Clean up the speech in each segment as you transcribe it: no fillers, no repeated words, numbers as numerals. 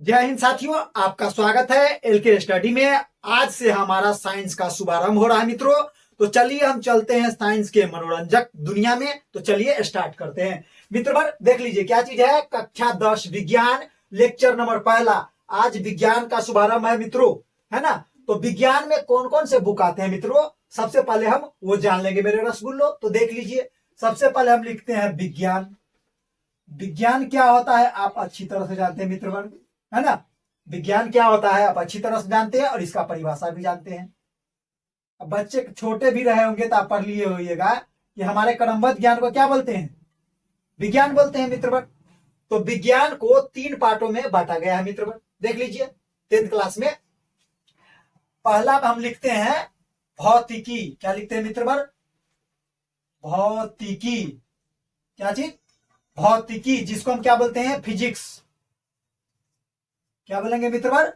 जय हिंद साथियों, आपका स्वागत है एलके स्टडी में। आज से हमारा साइंस का शुभारंभ हो रहा है मित्रों। तो चलिए हम चलते हैं साइंस के मनोरंजक दुनिया में। तो चलिए स्टार्ट करते हैं मित्रों। देख लीजिए क्या चीज है, कक्षा 10 विज्ञान लेक्चर नंबर पहला। आज विज्ञान का शुभारंभ है मित्रों, है ना। तो विज्ञान में कौन कौन से बुक आते हैं मित्रों, सबसे पहले हम वो जान लेंगे मेरे रसगुल्लो। तो देख लीजिए, सबसे पहले हम लिखते हैं विज्ञान। विज्ञान क्या होता है आप अच्छी तरह से जानते हैं मित्रगण, है ना। विज्ञान क्या होता है आप अच्छी तरह से जानते हैं और इसका परिभाषा भी जानते हैं। अब बच्चे छोटे भी रहे होंगे तो आप पढ़ लिए होइएगा कि हमारे क्रमबद्ध ज्ञान को क्या बोलते हैं, विज्ञान बोलते हैं मित्रगण। तो विज्ञान को 3 पार्टों में बांटा गया है मित्रगण। देख लीजिए 10th क्लास में पहला हम लिखते हैं भौतिकी। क्या लिखते हैं मित्रगण, भौतिकी। क्या चीज, भौतिकी, जिसको हम क्या बोलते हैं, फिजिक्स। क्या बोलेंगे मित्रवर,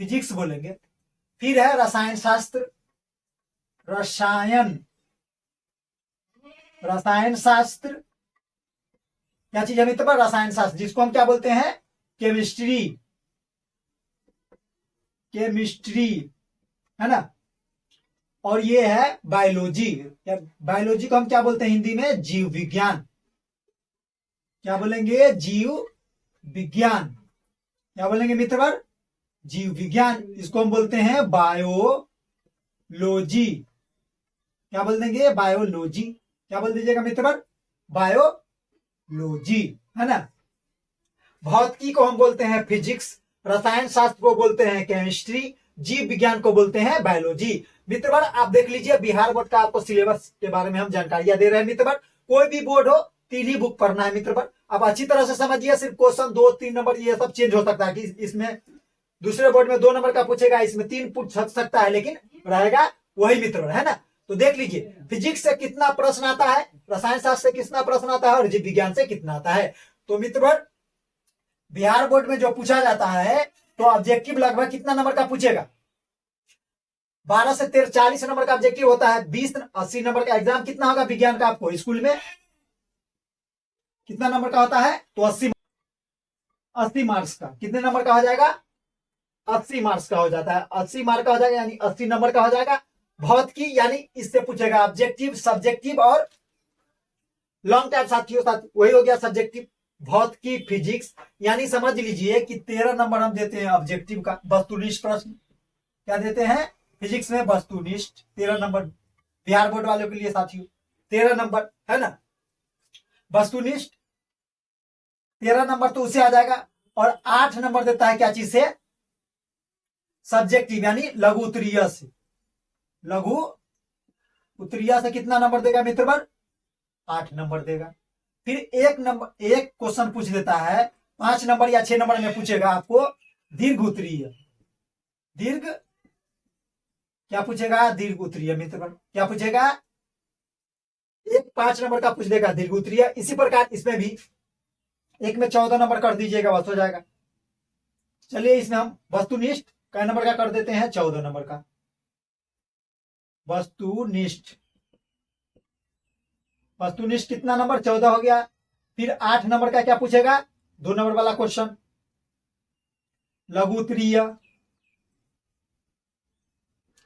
फिजिक्स बोलेंगे। फिर है रसायन शास्त्र, रसायन रसायन शास्त्र। क्या चीज है मित्रवर, रसायन शास्त्र, जिसको हम क्या बोलते हैं, केमिस्ट्री। केमिस्ट्री, है ना। और ये है बायोलॉजी। बायोलॉजी को हम क्या बोलते हैं हिंदी में, जीव विज्ञान। क्या बोलेंगे, जीव विज्ञान। क्या बोलेंगे मित्रवर, जीव विज्ञान। इसको हम बोलते हैं बायोलॉजी। क्या बोल देंगे, बायोलॉजी। क्या बोल दीजिएगा मित्रवर, बायोलॉजी, है ना। भौतिकी को हम बोलते हैं फिजिक्स, रसायन शास्त्र को बोलते हैं केमिस्ट्री, जीव विज्ञान को बोलते हैं बायोलॉजी। मित्रवर आप देख लीजिए, बिहार बोर्ड का आपको सिलेबस के बारे में हम जानकारियां दे रहे हैं मित्रवर। कोई भी बोर्ड हो 3 ही बुक पढ़ना है मित्रवर। आप अच्छी तरह से समझिए, सिर्फ क्वेश्चन 2-3 नंबर ये सब चेंज हो सकता है कि इसमें दूसरे बोर्ड में 2 नंबर का पूछेगा, इसमें 3 पूछ सकता है, लेकिन रहेगा वही मित्रवर, है ना। तो देख लीजिए फिजिक्स से कितना प्रश्न आता है, रसायन शास्त्र से कितना प्रश्न आता है और जीव विज्ञान से कितना आता है। तो मित्रवर बिहार बोर्ड में जो पूछा जाता है तो ऑब्जेक्टिव लगभग कितना नंबर का पूछेगा, 12 से 13 40 नंबर का ऑब्जेक्टिव होता है। 20-80 नंबर का एग्जाम कितना होगा विज्ञान का, आपको स्कूल में कितना नंबर का होता है, तो 80 मार्क्स का। कितने नंबर का हो जाएगा, 80 मार्क्स का हो जाता है। 80 मार्क का हो जाएगा यानी 80 नंबर का हो जाएगा। भौतिकी यानी इससे पूछेगा ऑब्जेक्टिव, सब्जेक्टिव और लॉन्ग टाइम साथियों, साथ वही हो गया सब्जेक्टिव। भौतिकी फिजिक्स यानी समझ लीजिए कि 13 नंबर हम देते हैं ऑब्जेक्टिव का, वस्तुनिष्ठ प्रश्न। क्या देते हैं, फिजिक्स में वस्तुनिष्ठ 13 नंबर, बिहार बोर्ड वालों के लिए साथियों 13 नंबर, है ना। वस्तुनिष्ठ 13 नंबर तो उसे आ जाएगा। और 8 नंबर देता है क्या चीज से, सब्जेक्टिव यानी लघु उत्तरीय से। लघु उत्तरीय से कितना नंबर देगा मित्रवर, 8 नंबर देगा। फिर एक क्वेश्चन पूछ देता है 5 नंबर या 6 नंबर में पूछेगा आपको दीर्घ उत्तरीय। दीर्घ क्या पूछेगा, दीर्घ उत्तरीय मित्रवर। क्या पूछेगा, 5 नंबर का पूछ देगा दीर्घ उत्तरीय। इसी प्रकार इसमें भी एक में 14 नंबर कर दीजिएगा, बस हो जाएगा। चलिए इसमें हम वस्तुनिष्ठ कै नंबर का कर देते हैं, 14 नंबर का वस्तुनिष्ठ। वस्तुनिष्ठ कितना नंबर, 14 हो गया। फिर 8 नंबर का क्या पूछेगा, 2 नंबर वाला क्वेश्चन लघु उत्तरीय।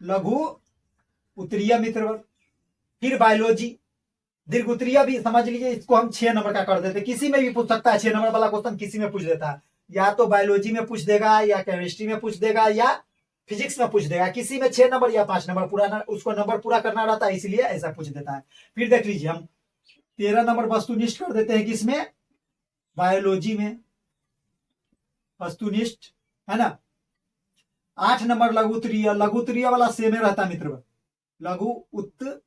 लघु उत्तरीय मित्रवर। फिर बायोलॉजी, दीर्घ उत्तरीय भी समझ लीजिए, इसको हम 6 नंबर का कर देते हैं। किसी में भी पूछ सकता है, 6 नंबर वाला क्वेश्चन किसी में पूछ देता है, या तो बायोलॉजी में पूछ देगा, या केमिस्ट्री में पूछ देगा, या फिजिक्स में पूछ देगा। किसी में 6 नंबर या 5 नंबर पूरा उसको नंबर पूरा करना रहता है, इसलिए ऐसा पूछ देता है। फिर देख लीजिए हम 13 नंबर वस्तुनिष्ठ कर देते हैं, किसमें, बायोलॉजी में वस्तुनिष्ठ, है ना। 8 नंबर लघु उत्तरीय। लघु उत्तरीय वाला सेम रहता मित्र, लघु उत्तरीय।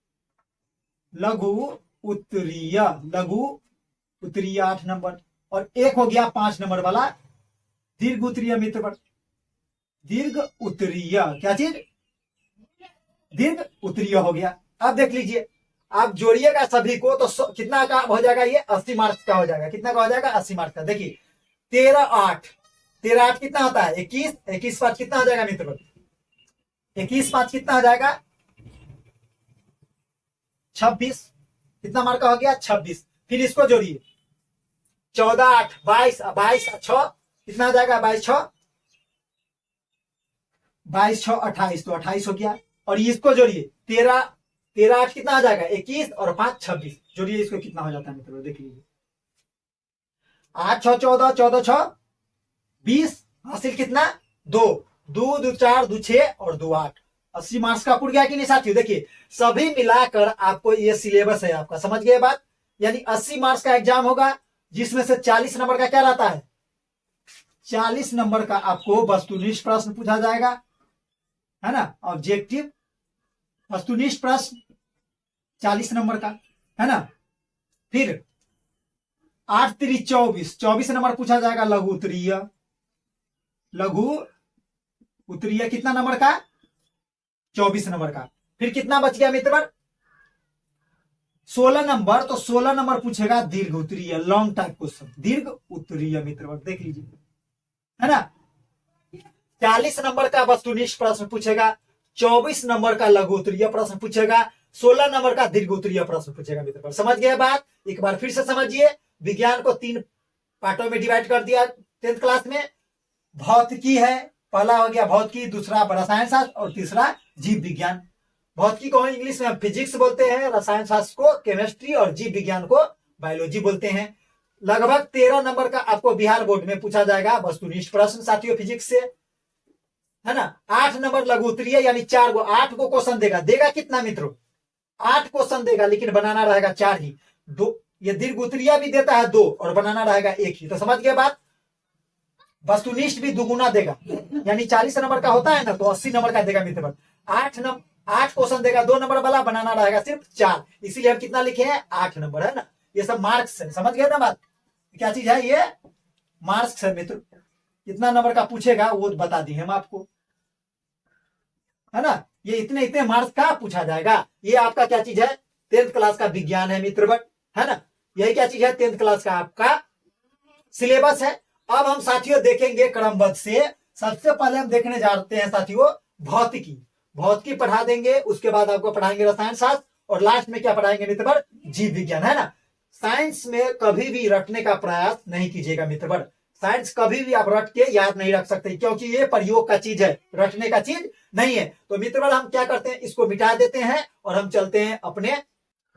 लघु उत्तरीय 8 नंबर। और एक हो गया 5 नंबर वाला दीर्घ उत्तरीय मित्र। दीर्घ उत्तरीय क्या चीज, दीर्घ उत्तरीय हो गया। अब देख लीजिए आप जोड़िएगा सभी को तो कितना का हो जाएगा, ये 80 मार्क्स का हो जाएगा। कितना का हो जाएगा, 80 मार्क्स का। देखिए 13 8 कितना होता है, 21 21 5 कितना हो जाएगा मित्र, 21 5 कितना हो जाएगा, 26। कितना मार्क का हो गया, 26। फिर इसको जोड़िए 14 8 22 22 6 कितना हो जाएगा, 22 6 22 6 28, तो 28 हो गया। और इसको जोड़िए, 13 13 8 कितना आ जाएगा 21, और 5 26, जोड़िए इसको कितना हो जाता है मित्रों, देख लीजिए। 8 6 14, 14 6 20, हासिल कितना 2, 2 2 4 2 6 और 2 8, 80 मार्क्स का पुर गया कि नहीं साथियों। देखिए सभी मिलाकर आपको ये सिलेबस है आपका, समझ गए बात। यानी 80 मार्क्स का एग्जाम होगा, जिसमें से 40 नंबर का क्या रहता है, 40 नंबर का आपको वस्तुनिष्ठ प्रश्न पूछा जाएगा, है ना। ऑब्जेक्टिव वस्तुनिष्ठ प्रश्न 40 नंबर का, है ना। फिर 8 3 24, 24 नंबर पूछा जाएगा लघु उत्तरीय। लघु उत्तरीय कितना नंबर का, 24 नंबर का। फिर कितना बच गया मित्र, 16 नंबर, तो 16 नंबर पूछेगा दीर्घ उत्तरीय, लॉन्ग टाइप क्वेश्चन, दीर्घ उत्तरीय मित्र, देख लीजिए, है ना। 40 नंबर का वस्तुनिष्ठ प्रश्न पूछेगा, 24 नंबर का लघु उत्तरीय प्रश्न पूछेगा, 16 नंबर का दीर्घ उत्तरीय प्रश्न पूछेगा मित्र। समझ गए बात। एक बार फिर से समझिए, विज्ञान को 3 पार्टों में डिवाइड कर दिया 10th क्लास में। भौतिकी है, पहला हो गया भौतिकी, दूसरा रसायन शास्त्र, और तीसरा जीव विज्ञान। भौतिकी को इंग्लिश में फिजिक्स बोलते हैं, रसायन शास्त्र को केमिस्ट्री, और जीव विज्ञान को बायोलॉजी बोलते हैं। लगभग 13 नंबर का आपको बिहार बोर्ड में पूछा जाएगा वस्तुनिष्ठ प्रश्न साथियों फिजिक्स से, है ना। 8 नंबर लघु उत्तरीय, यानी 4 को 8 को क्वेश्चन देगा कितना मित्रों, 8 क्वेश्चन देगा, लेकिन बनाना रहेगा 4 ही। 2 ये दीर्घ उत्तरीय भी देता है 2, और बनाना रहेगा 1 ही। तो समझ गए बात। वस्तुनिष्ठ भी दुगुना देगा, यानी 40 नंबर का होता है ना, तो 80 नंबर का देगा मित्र। 8 क्वेश्चन देगा 2 नंबर वाला, बनाना रहेगा सिर्फ 4, इसीलिए हम कितना लिखे हैं 8 नंबर, है ना। ये सब मार्क्स है, समझ गए ना बात। क्या चीज है ये, मार्क्स है मित्र। कितना नंबर का पूछेगा वो बता दिए हम आपको, है ना। ये इतने इतने मार्क्स का पूछा जाएगा। ये आपका क्या चीज है, 10th क्लास का विज्ञान है मित्र, है ना। यही क्या चीज है, 10th क्लास का आपका सिलेबस है। अब हम साथियों देखेंगे क्रमबद्ध से। सबसे पहले हम देखने जाते हैं साथियों भौतिकी। भौतिकी पढ़ा देंगे, उसके बाद आपको पढ़ाएंगे रसायन शास्त्र, और लास्ट में क्या पढ़ाएंगे मित्र, जीव विज्ञान, है ना। साइंस में कभी भी रटने का प्रयास नहीं कीजिएगा मित्र। साइंस कभी भी आप रट के याद नहीं रख सकते, क्योंकि ये प्रयोग का चीज है, रटने का चीज नहीं है। तो मित्र हम क्या करते हैं, इसको मिटा देते हैं और हम चलते हैं अपने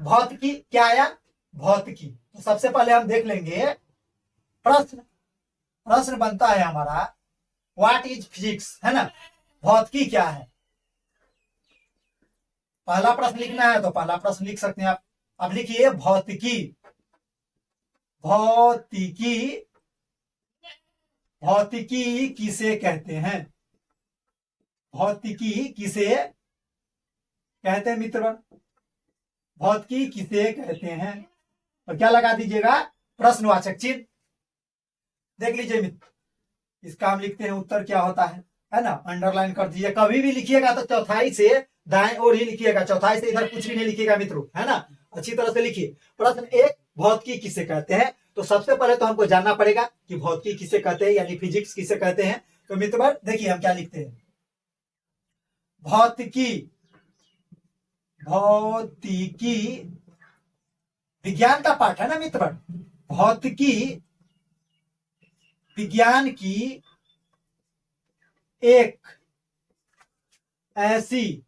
भौतिकी। क्या आया, भौतिकी। तो सबसे पहले हम देख लेंगे प्रश्न। प्रश्न बनता है हमारा व्हाट इज फिजिक्स, है ना। भौतिकी क्या है, पहला प्रश्न लिखना है तो पहला प्रश्न लिख सकते हैं आप। अब लिखिए भौतिकी। भौतिकी, भौतिकी किसे कहते हैं, भौतिकी किसे कहते हैं मित्र, भौतिकी किसे कहते हैं। तो क्या लगा दीजिएगा, प्रश्नवाचक चिन्ह। देख लीजिए मित्र, इसका हम लिखते हैं उत्तर क्या होता है ना। अंडरलाइन कर दीजिए। कभी भी लिखिएगा तो चौथाई से दाएं ओर ही लिखिएगा, चौथाई से इधर कुछ भी नहीं लिखिएगा मित्रों, है ना। अच्छी तरह से लिखिए। प्रश्न 1, भौतिकी किसे कहते हैं। तो सबसे पहले तो हमको जानना पड़ेगा कि भौतिकी किसे कहते हैं, यानी फिजिक्स किसे कहते हैं। तो मित्र देखिए हम क्या लिखते हैं, भौतिकी। भौतिकी विज्ञान का पाठ है ना मित्र। भौतिकी विज्ञान की एक ऐसी,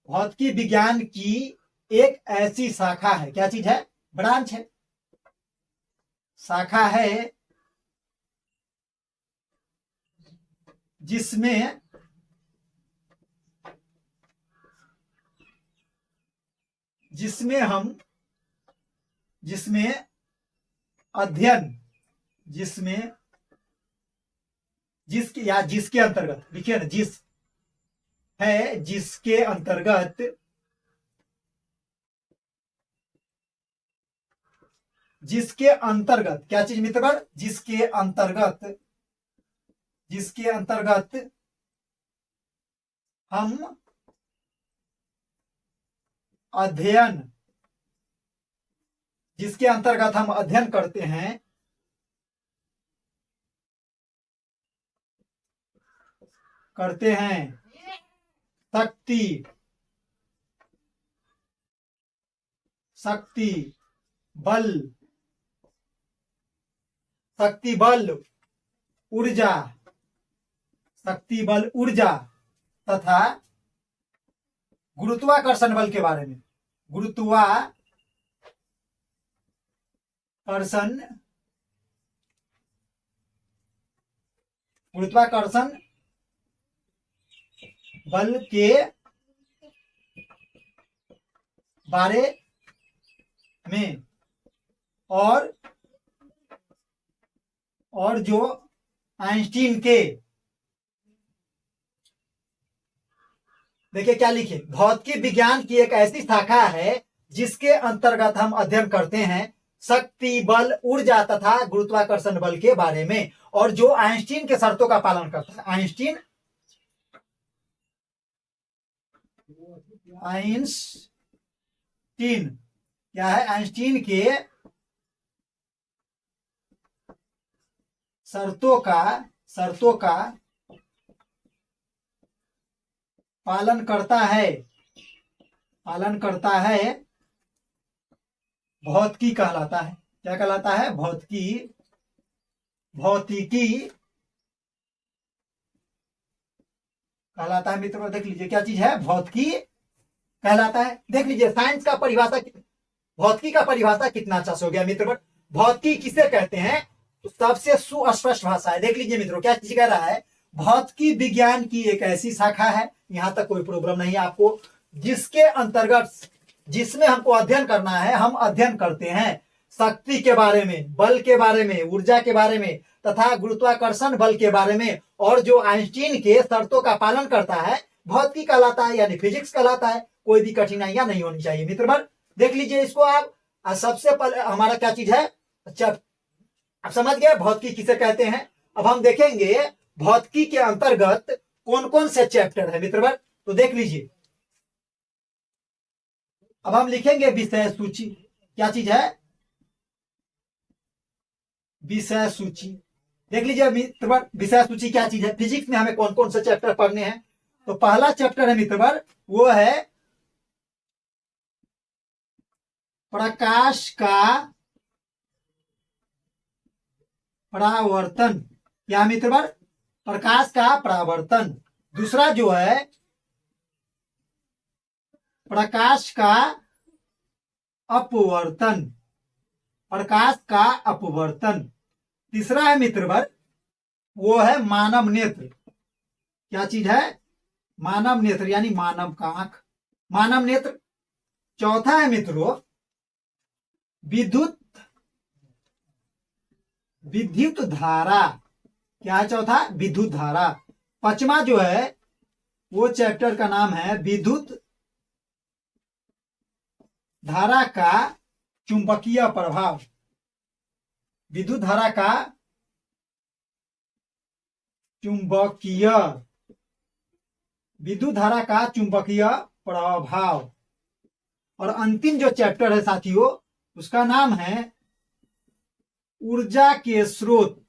भौतिकी विज्ञान की एक ऐसी शाखा है, क्या चीज है, ब्रांच है, शाखा है, जिसमें हम जिसमें अध्ययन, जिसमें जिसके या जिसके अंतर्गत लिखिए ना, जिस है जिसके अंतर्गत क्या चीज मित्र, जिसके अंतर्गत हम अध्ययन, जिसके अंतर्गत हम अध्ययन करते हैं, शक्ति बल, ऊर्जा, शक्ति बल ऊर्जा तथा गुरुत्वाकर्षण बल के बारे में। गुरुत्वाकर्षण बल के बारे में और जो आइंस्टीन के, देखिए क्या लिखे, भौतिकी विज्ञान की एक ऐसी शाखा है जिसके अंतर्गत हम अध्ययन करते हैं शक्ति बल ऊर्जा तथा गुरुत्वाकर्षण बल के बारे में, और जो आइंस्टीन के शर्तों का पालन करता है। आइंस्टीन क्या है? आइंस्टीन के शर्तों का पालन करता है भौतिकी कहलाता है। क्या कहलाता है? भौतिकी कहलाता है मित्रों। देख लीजिए क्या चीज है? भौतिकी कहलाता है। देख लीजिए साइंस का परिभाषा, भौतिकी का परिभाषा कितना अच्छा हो गया मित्रों। भौतिकी किसे कहते हैं? तो सबसे सुस्पष्ट भाषा है। देख लीजिए मित्रों क्या चीज कह रहा है, भौतिकी विज्ञान की एक ऐसी शाखा है, यहां तक कोई प्रॉब्लम नहीं है आपको, जिसके अंतर्गत, जिसमें हमको अध्ययन करना है, हम अध्ययन करते हैं शक्ति के बारे में, बल के बारे में, ऊर्जा के बारे में तथा गुरुत्वाकर्षण बल के बारे में, और जो आइंस्टीन के शर्तों का पालन करता है भौतिकी कहलाता है, यानी फिजिक्स कहलाता है। कोई भी कठिनाइयां नहीं होनी चाहिए मित्र। देख लीजिए इसको आप। सबसे पहले हमारा क्या चीज है? अच्छा आप समझ गए भौतिकी किसे कहते हैं। अब हम देखेंगे भौतिकी के अंतर्गत कौन कौन से चैप्टर है मित्र। तो देख लीजिए, अब हम लिखेंगे विषय सूची। क्या चीज है? विषय सूची। देख लीजिए मित्र, विषय सूची क्या चीज है? फिजिक्स में हमें कौन कौन से चैप्टर पढ़ने हैं। तो पहला चैप्टर है मित्र, वो है प्रकाश का परावर्तन। क्या मित्र? प्रकाश का परावर्तन। दूसरा जो है प्रकाश का अपवर्तन। प्रकाश का अपवर्तन। तीसरा है मित्र, वो है मानव नेत्र। क्या चीज है? मानव नेत्र, यानी मानव का आंख, मानव नेत्र। चौथा है मित्रों विद्युत धारा। क्या है चौथा? विद्युत धारा। पांचवा जो है वो चैप्टर का नाम है विद्युत धारा का चुंबकीय प्रभाव। विद्युत धारा का चुंबकीय प्रभाव। और अंतिम जो चैप्टर है साथियों, उसका नाम है ऊर्जा के स्रोत।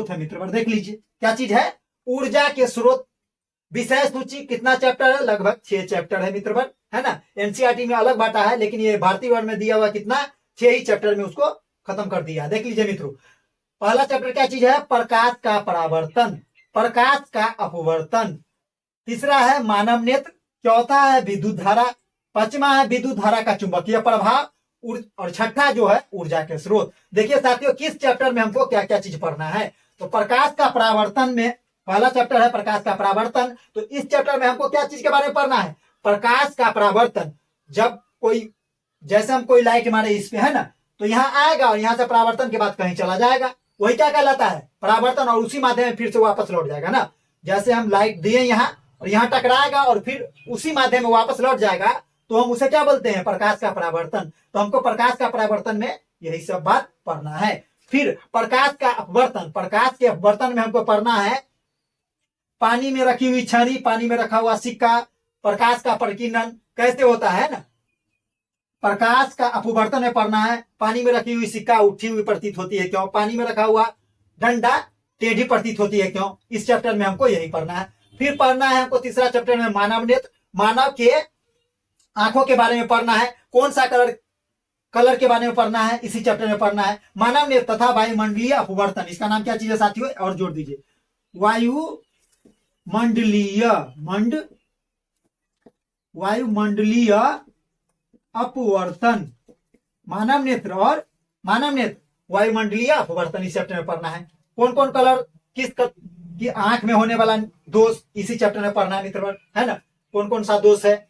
है मित्र। देख लीजिए क्या चीज है? ऊर्जा के स्रोत। विषय सूची कितना चैप्टर है? लगभग 6 चैप्टर है मित्र, है ना। एनसीईआरटी में अलग बांटा है, लेकिन ये भारतीय वर्ग में दिया हुआ कितना, 6 ही चैप्टर में उसको खत्म कर दिया। देख लीजिए मित्रों, पहला चैप्टर क्या चीज है? प्रकाश का परावर्तन, प्रकाश का अपवर्तन। तीसरा है मानव नेत्र। चौथा है विद्युत धारा। पांचवा है विद्युत धारा का चुंबकीय प्रभाव। और छठा जो है ऊर्जा के स्रोत। देखिए साथियों किस चैप्टर में हमको क्या क्या चीज पढ़ना है। तो प्रकाश का परावर्तन में पहला चैप्टर है प्रकाश का परावर्तन। तो इस चैप्टर में हमको क्या चीज के बारे में पढ़ना है? प्रकाश का परावर्तन। जब कोई, जैसे हम कोई लाइट मारे इस पे, है ना, तो यहाँ आएगा और यहाँ से परावर्तन के बाद कहीं चला जाएगा, वही क्या कहलाता है? परावर्तन। और उसी माध्यम में फिर से वापस लौट जाएगा ना। जैसे हम लाइट दिए यहाँ और यहाँ टकराएगा और फिर उसी माध्यम में वापस लौट जाएगा, तो हम उसे क्या बोलते हैं? प्रकाश का परावर्तन। तो हमको प्रकाश का परावर्तन में यही सब बात पढ़ना है। फिर प्रकाश का अपवर्तन। प्रकाश के अपवर्तन में हमको पढ़ना है पानी में रखी हुई छड़ी, पानी में रखा हुआ सिक्का, प्रकाश का प्रकीर्णन कैसे होता है ना। प्रकाश का अपवर्तन में पढ़ना है पानी में रखी हुई सिक्का उठी हुई प्रतीत होती है क्यों, पानी में रखा हुआ डंडा टेढ़ी प्रतीत होती है क्यों। इस चैप्टर में हमको यही पढ़ना है। फिर पढ़ना है हमको तीसरा चैप्टर में मानव नेत्र, मानव के आंखों के बारे में पढ़ना है। कौन सा कलर कलर के बारे में पढ़ना है, इसी चैप्टर में पढ़ना है। मानव ने तथा वायुमंडलीय अपवर्तन, इसका नाम क्या चीज है साथियों, और जोड़ दीजिए, वायुमंडलीय अपवर्तन, मानव नेत्र और वायुमंडलीय अपवर्तन इस चैप्टर में पढ़ना है। कौन कौन कलर की आंख में होने वाला दोष इसी चैप्टर में पढ़ना है मित्र, है ना, कौन कौन सा दोष है,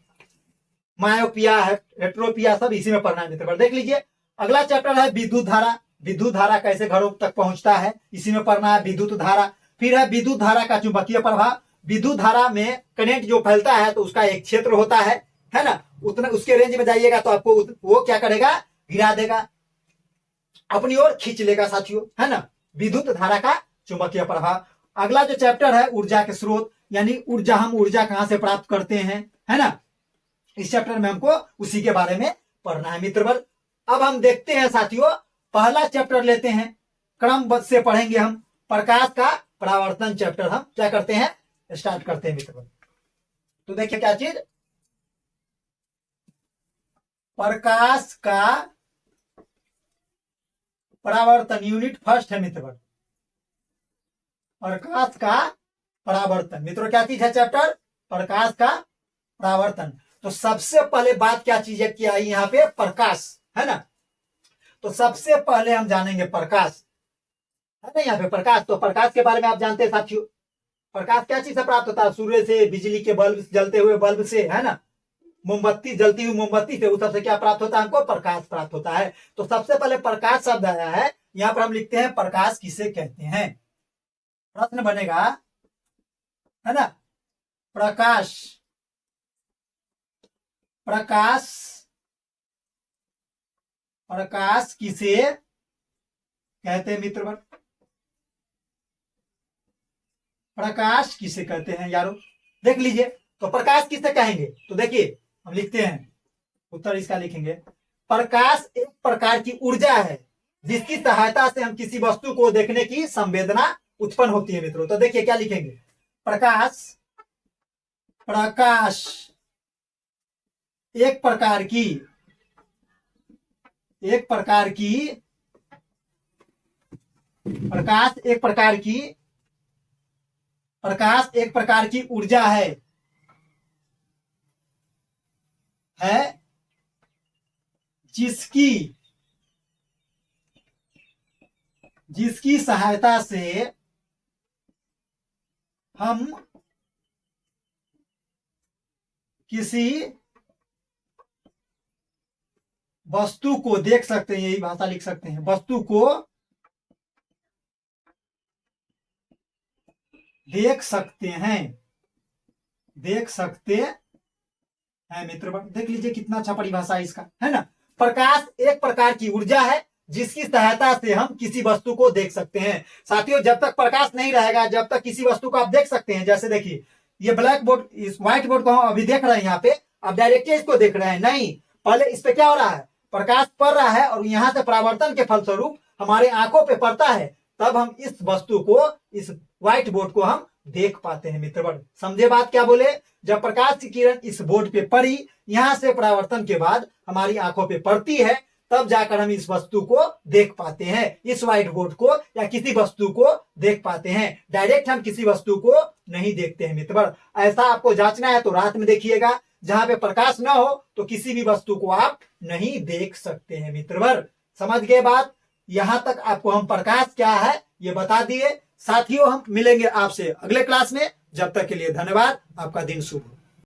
मायोपिया है, हेट्रोपिया, सब इसी में पढ़ना है मित्र। देख लीजिए अगला चैप्टर है विद्युत धारा, विद्युत धारा कैसे घरों तक पहुंचता है इसी में पढ़ना है, विद्युत धारा। फिर है विद्युत धारा का चुंबकीय प्रभाव, विद्युत धारा में करंट जो फैलता है तो उसका एक क्षेत्र होता है ना, उतना उसके रेंज में जाइएगा तो आपको वो क्या करेगा, गिरा देगा, अपनी ओर खींच लेगा साथियों, है ना, विद्युत धारा का चुंबकीय प्रभाव। अगला जो चैप्टर है ऊर्जा के स्रोत, यानी ऊर्जा, हम ऊर्जा कहां से प्राप्त करते हैं, है ना, इस चैप्टर में हमको उसी के बारे में पढ़ना है मित्रवर। अब हम देखते हैं साथियों, पहला चैप्टर लेते हैं, क्रमबद्ध से पढ़ेंगे हम, प्रकाश का परावर्तन चैप्टर हम क्या करते हैं, स्टार्ट करते हैं मित्रवर। तो देखिए क्या चीज, प्रकाश का परावर्तन, यूनिट फर्स्ट है मित्रवर, प्रकाश का परावर्तन। मित्रों क्या चीज है चैप्टर, प्रकाश का परावर्तन। तो सबसे पहले बात क्या चीज है, क्या है यहाँ पे, प्रकाश, है ना। तो सबसे पहले हम जानेंगे प्रकाश, है ना, यहाँ पे प्रकाश। तो प्रकाश के बारे में आप जानते हैं साथियों, प्रकाश क्या चीज से प्राप्त होता है, सूर्य से, बिजली के बल्ब, जलते हुए बल्ब से, है ना, मोमबत्ती, जलती हुई मोमबत्ती से, उस सबसे क्या प्राप्त होता है, हमको प्रकाश प्राप्त होता है। तो सबसे पहले प्रकाश शब्द आया है, यहाँ पर हम लिखते हैं प्रकाश किसे कहते हैं। प्रश्न बनेगा, है ना, प्रकाश, प्रकाश, प्रकाश किसे कहते हैं मित्रवर, प्रकाश किसे कहते हैं यारों, देख लीजिए। तो प्रकाश किसे कहेंगे, तो देखिए हम लिखते हैं, उत्तर इसका लिखेंगे, प्रकाश एक प्रकार की ऊर्जा है जिसकी सहायता से हम किसी वस्तु को देखने की संवेदना उत्पन्न होती है मित्रों। तो देखिए क्या लिखेंगे, प्रकाश, प्रकाश एक प्रकार की, प्रकाश एक प्रकार की ऊर्जा है जिसकी सहायता से हम किसी वस्तु को देख सकते हैं, यही भाषा लिख सकते हैं, वस्तु को देख सकते हैं मित्र। देख लीजिए कितना अच्छा परिभाषा है इसका, है ना। प्रकाश एक प्रकार की ऊर्जा है जिसकी सहायता से हम किसी वस्तु को देख सकते हैं। साथियों जब तक प्रकाश नहीं रहेगा, जब तक किसी वस्तु को आप देख सकते हैं, जैसे देखिए ये ब्लैक बोर्ड, इस व्हाइट बोर्ड को हम अभी देख रहे हैं, यहाँ पे आप डायरेक्टली इसको देख रहे हैं, नहीं, पहले इस पे क्या हो रहा है, प्रकाश पड़ रहा है और यहाँ से परावर्तन के फलस्वरूप हमारे आंखों पे पड़ता है, तब हम इस वस्तु को, इस व्हाइट बोर्ड को हम देख पाते हैं मित्रगण। समझे बात क्या बोले, जब प्रकाश की किरण इस बोर्ड पे पड़ी, यहाँ से परावर्तन के बाद हमारी आंखों पे पड़ती है, तब जाकर हम इस वस्तु को देख पाते हैं, इस व्हाइट बोर्ड को या किसी वस्तु को देख पाते हैं। डायरेक्ट हम किसी वस्तु को नहीं देखते हैं मित्रगण। ऐसा आपको जांचना है तो रात में देखिएगा, जहां पे प्रकाश ना हो तो किसी भी वस्तु को आप नहीं देख सकते हैं मित्रवर। समझ गए बात, यहां तक आपको हम प्रकाश क्या है ये बता दिए। साथियों हम मिलेंगे आपसे अगले क्लास में, जब तक के लिए धन्यवाद, आपका दिन शुभ हो।